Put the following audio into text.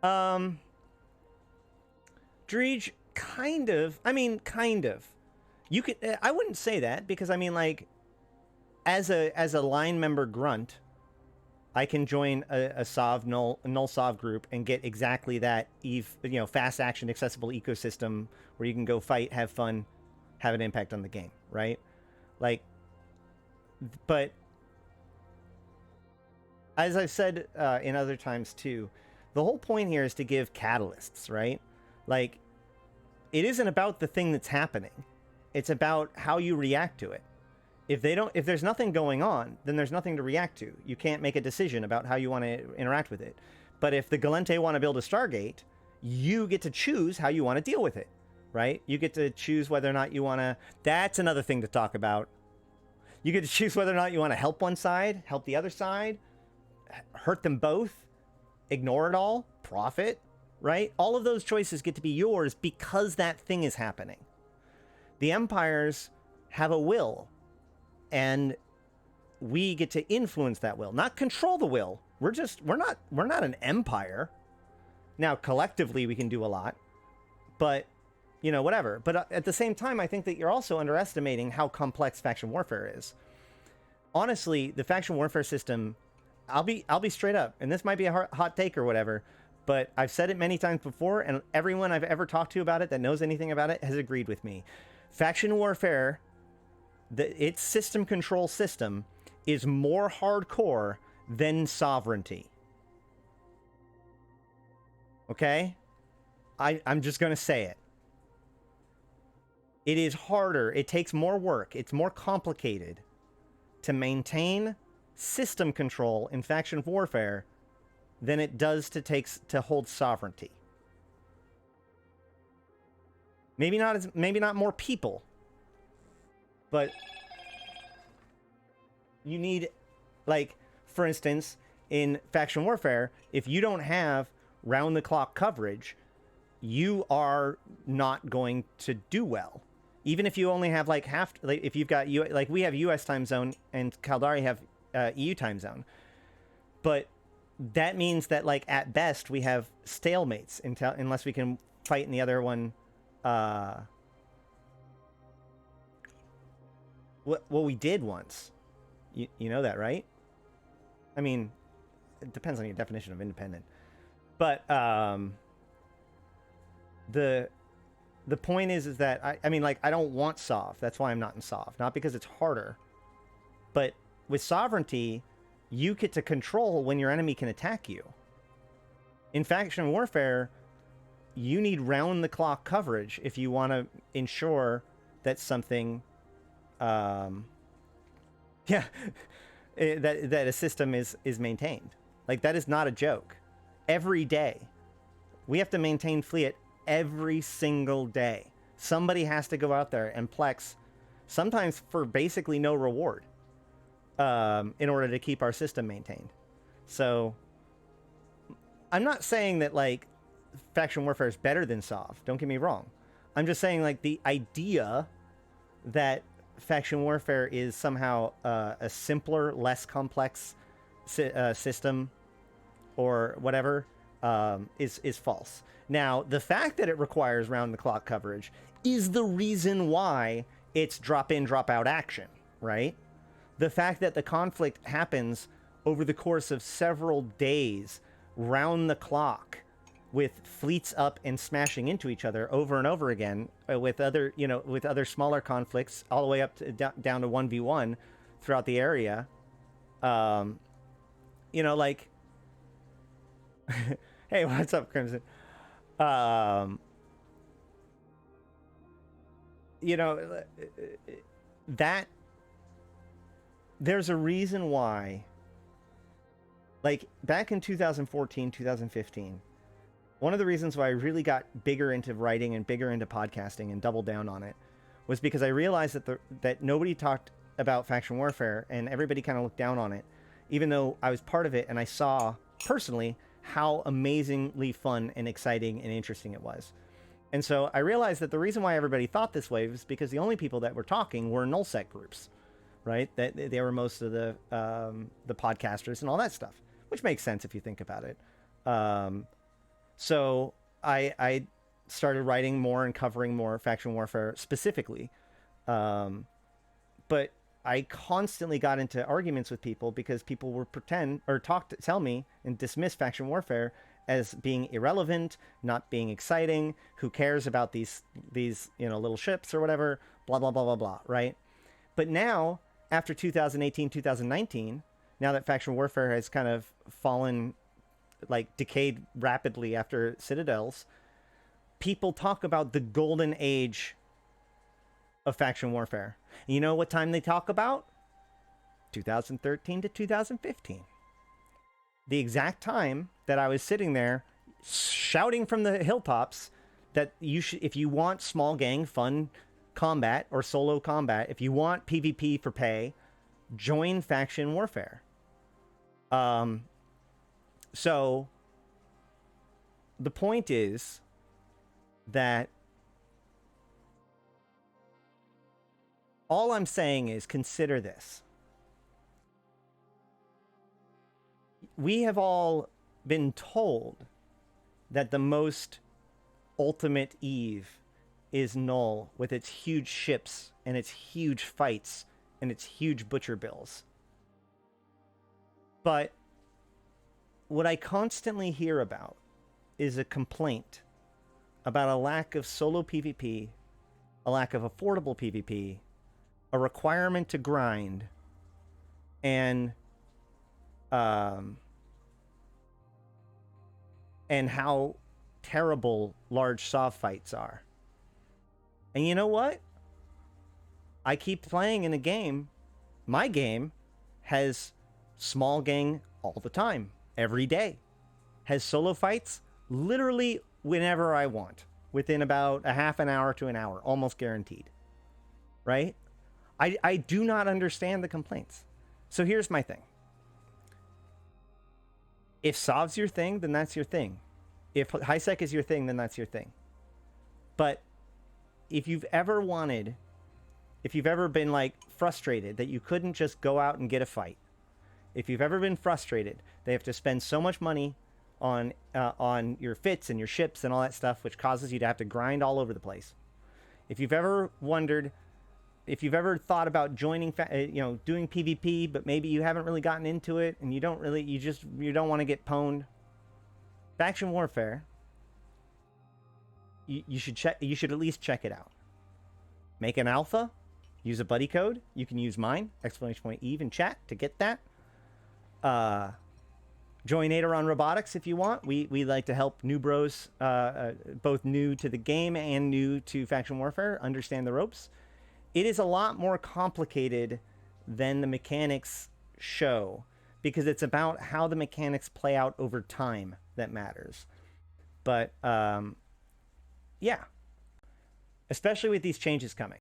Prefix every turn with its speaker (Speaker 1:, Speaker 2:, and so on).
Speaker 1: Um, Dreege, kind of. I mean, kind of. You could. I wouldn't say that because I mean, like, as a line member grunt, I can join a Sov null Sov group and get exactly that fast action accessible ecosystem where you can go fight, have fun, have an impact on the game, right? Like, but as I've said in other times too, the whole point here is to give catalysts, right? Like, it isn't about the thing that's happening; it's about how you react to it. If there's nothing going on, then there's nothing to react to. You can't make a decision about how you want to interact with it. But if the Gallente want to build a Stargate, you get to choose how you want to deal with it, right? You get to choose whether or not you want to. That's another thing to talk about. You get to choose whether or not you want to help one side, help the other side, hurt them both, ignore it all, profit, right? All of those choices get to be yours because that thing is happening. The empires have a will, and we get to influence that will, not control the will. We're not an empire. Now, collectively, we can do a lot, but whatever. But at the same time, I think that you're also underestimating how complex faction warfare is. Honestly, the faction warfare system, I'll be straight up, and this might be a hot take or whatever, but I've said it many times before, and everyone I've ever talked to about it that knows anything about it has agreed with me. Faction warfare, its system control system, is more hardcore than sovereignty. Okay? I'm just going to say it. It is harder. It takes more work. It's more complicated to maintain system control in faction warfare than it does to hold sovereignty. Maybe not more people, but you need, like, for instance, in faction warfare, if you don't have round-the-clock coverage, you are not going to do well. Even if you only have, like, half... Like, if you've got... Like, we have US time zone, and Caldari have EU time zone. But that means that, like, at best, we have stalemates unless we can fight in the other one... Well, we did once. You know that, right? I mean, it depends on your definition of independent. But the point is that I mean, like, I don't want Sov. That's why I'm not in Sov. Not because it's harder. But with sovereignty, you get to control when your enemy can attack you. In faction warfare, you need round-the-clock coverage if you want to ensure that something... that a system is maintained. Like, that is not a joke. Every day. We have to maintain Fleet every single day. Somebody has to go out there and plex, sometimes for basically no reward, in order to keep our system maintained. So, I'm not saying that, like, faction warfare is better than Sov. Don't get me wrong. I'm just saying, like, the idea that faction warfare is somehow a simpler, less complex system or whatever is false. Now, the fact that it requires round-the-clock coverage is the reason why it's drop-in, drop-out action, right? The fact that the conflict happens over the course of several days, round the clock, with fleets up and smashing into each other over and over again, with other smaller conflicts, all the way up to down to 1v1 throughout the area. Like, hey, what's up, Crimson? That there's a reason why, like, back in 2014, 2015, one of the reasons why I really got bigger into writing and bigger into podcasting and doubled down on it was because I realized that nobody talked about faction warfare and everybody kind of looked down on it, even though I was part of it and I saw personally how amazingly fun and exciting and interesting it was. And so I realized that the reason why everybody thought this way was because the only people that were talking were nullsec groups, right? That they were most of the podcasters and all that stuff, which makes sense if you think about it. So I started writing more and covering more faction warfare specifically. But I constantly got into arguments with people because people would tell me and dismiss faction warfare as being irrelevant, not being exciting. Who cares about these little ships or whatever? Blah blah blah blah blah. Right? But now, after 2018, 2019, now that faction warfare has kind of fallen, like decayed rapidly after Citadels, people talk about the golden age of faction warfare. And you know what time they talk about? 2013 to 2015. The exact time that I was sitting there shouting from the hilltops that if you want small gang fun combat or solo combat, if you want PvP for pay, join faction warfare. So the point is that all I'm saying is consider this. We have all been told that the most ultimate Eve is Null with its huge ships and its huge fights and its huge butcher bills. But what I constantly hear about is a complaint about a lack of solo PvP, a lack of affordable PvP, a requirement to grind, and how terrible large soft fights are. And you know what? I keep playing in a game. My game has small gang all the time, every day. Has solo fights literally whenever I want, within about a half an hour to an hour, almost guaranteed. Right? I do not understand the complaints. So here's my thing. If Sov's your thing, then that's your thing. If HiSec is your thing, then that's your thing. But if you've ever been like frustrated that you couldn't just go out and get a fight, if you've ever been frustrated, they have to spend so much money on your fits and your ships and all that stuff, which causes you to have to grind all over the place. If you've ever thought about joining, doing PvP, but maybe you haven't really gotten into it and you don't want to get pwned. Faction warfare, you should at least check it out. Make an alpha, use a buddy code. You can use mine, !Eve in chat to get that. Join Aderon Robotics if you want. We like to help new bros, both new to the game and new to faction warfare, understand the ropes. It is a lot more complicated than the mechanics show, because it's about how the mechanics play out over time that matters. But yeah, especially with these changes coming.